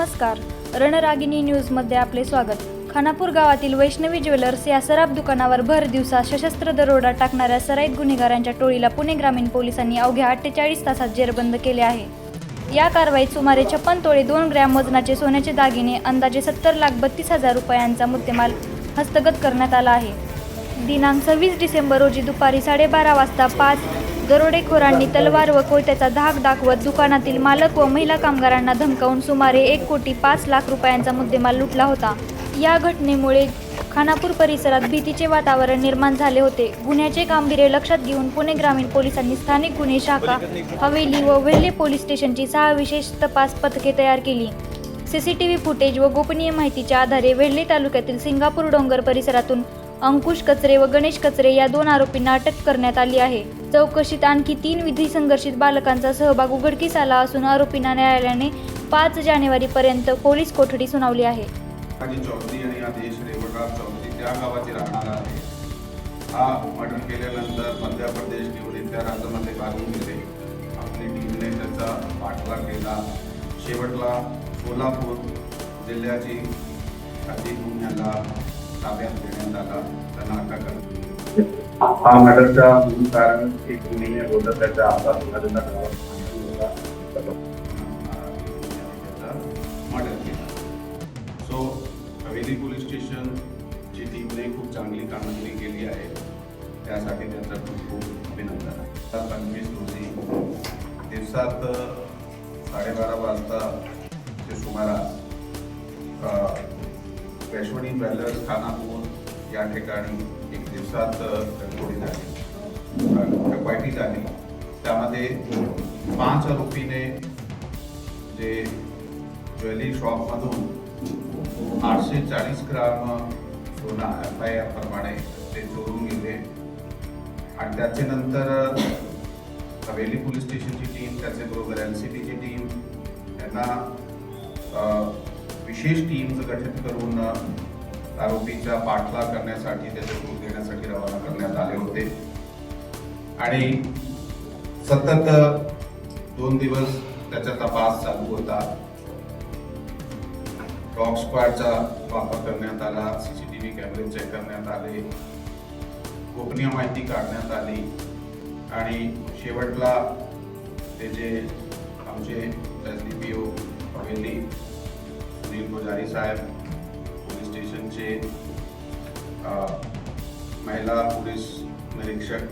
नमस्कार, रणरागिणी न्यूजमध्ये आपले स्वागत। खानापूर गावातील वैष्णवी ज्वेलर्स या सराफ दुकानावर भर दिवसा सशस्त्र दरोडा टाकणाऱ्या सराईत गुन्हेगारांच्या टोळीला पुणे ग्रामीण पोलिसांनी अवघ्या 48 तासात जेरबंद केले आहे। या कारवाईत सुमारे 56 तोळे 2 ग्रॅम वजनाचे सोन्याचे दागिने अंदाजे 70,32,000 रुपयांचा मुद्देमाल हस्तगत करण्यात आला आहे। दिनांक 26 डिसेंबर रोजी दुपारी 12:30 वाजता 5 दरोडेखोरांनी तलवार व कोयत्याचा धाक दाखवत दुकानातील मालक व महिला कामगारांना धमकावून सुमारे 1,05,00,000 रुपयांचा मुद्देमाल लुटला होता। या घटनेमुळे खानापूर परिसरात भीतीचे वातावरण निर्माण झाले होते। गुन्ह्याचे गांभीर्य लक्षात घेऊन पुणे ग्रामीण पोलिसांनी स्थानिक गुन्हे शाखा, हवेली व वेल्हे पोलीस स्टेशनची 6 विशेष तपास पथके तयार केली। सीसीटीव्ही फुटेज व गोपनीय माहितीच्या आधारे वेल्हे तालुक्यातील सिंगापूर डोंगर परिसरातून अंकुश कचरे व गणेश कचरे या 2 आरोपींना अटक करण्यात आली आहे। चौकशीत आणखी 3 विधी संघर्षित बालकांचा सहभाग उघडकीस आला असून आरोपींना न्यायालयाने 5 जानेवारीपर्यंत पोलीस कोठडी सुनावली आहे। माझी चौधरी आणि आदेश रेवणराव चौधरी त्या गावाचे राहणारा आहे। हा मर्डर केल्यानंतर मध्य प्रदेश घेऊन इथल्या राज्यामध्ये घालून गेले। आपली टीमने त्याचा पाठलाग केला। शेवटला सोलापूर जिल्ह्याची हद्दीत गुन्ह्याला ताब्यात घेण्यात आला, त्यांना अटक करण्यात आली। हा मर्डरचा मूळ कारण एक गुन्हे अगोदर त्याचा अपघात झालेला मर्डर केला। सो हवेली पोलीस स्टेशनची टीमने खूप चांगली कामगिरी केली आहे, त्यासाठी त्यांचं खूप खूप अभिनंदन आहे। 25 रोजी दिवसात 12:30 वाजताच्या सुमारास वैष्णवी ज्वेलर्स खानापूर या ठिकाणी एक दिवसात डकैती झाली। त्यामध्ये 5 आरोपीने जे ज्वेलरी शॉपमधून 840 ग्राम सोना FIR प्रमाणे ते चोरून गेले आणि त्याचे नंतर हवेली पोलीस स्टेशनची टीम, त्याचबरोबर LCBची टीम यांना विशेष टीम्स गठीत करून आरोपीचा पाठलाग करण्यासाठी, त्याचा शोध घेण्यासाठी रवाना करण्यात आले होते आणि सतत 2 दिवस त्याचा तपास चालू होता। डॉग स्क्वॉडचा वापर करण्यात आला, CCTV कॅमेरे चेक करण्यात आले, गोपनीय माहिती काढण्यात आली आणि शेवटला ते जे आमचे SDPO हवेली सुनील पुजारी साहेब, पोलीस स्टेशनचे महिला पोलीस निरीक्षक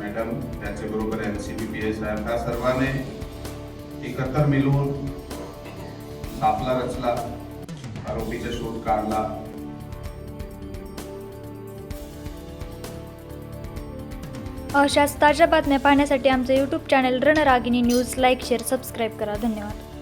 मॅडम, त्याच्याबरोबर LCB PI साहेब, ह्या सर्वांनी एकत्र मिळून सापळा रचला, आरोपीचा शोध काढला। अशाच ताज्या बातम्या पाहण्यासाठी आमचे YouTube channel Ranragini news like, share, subscribe करा। धन्यवाद।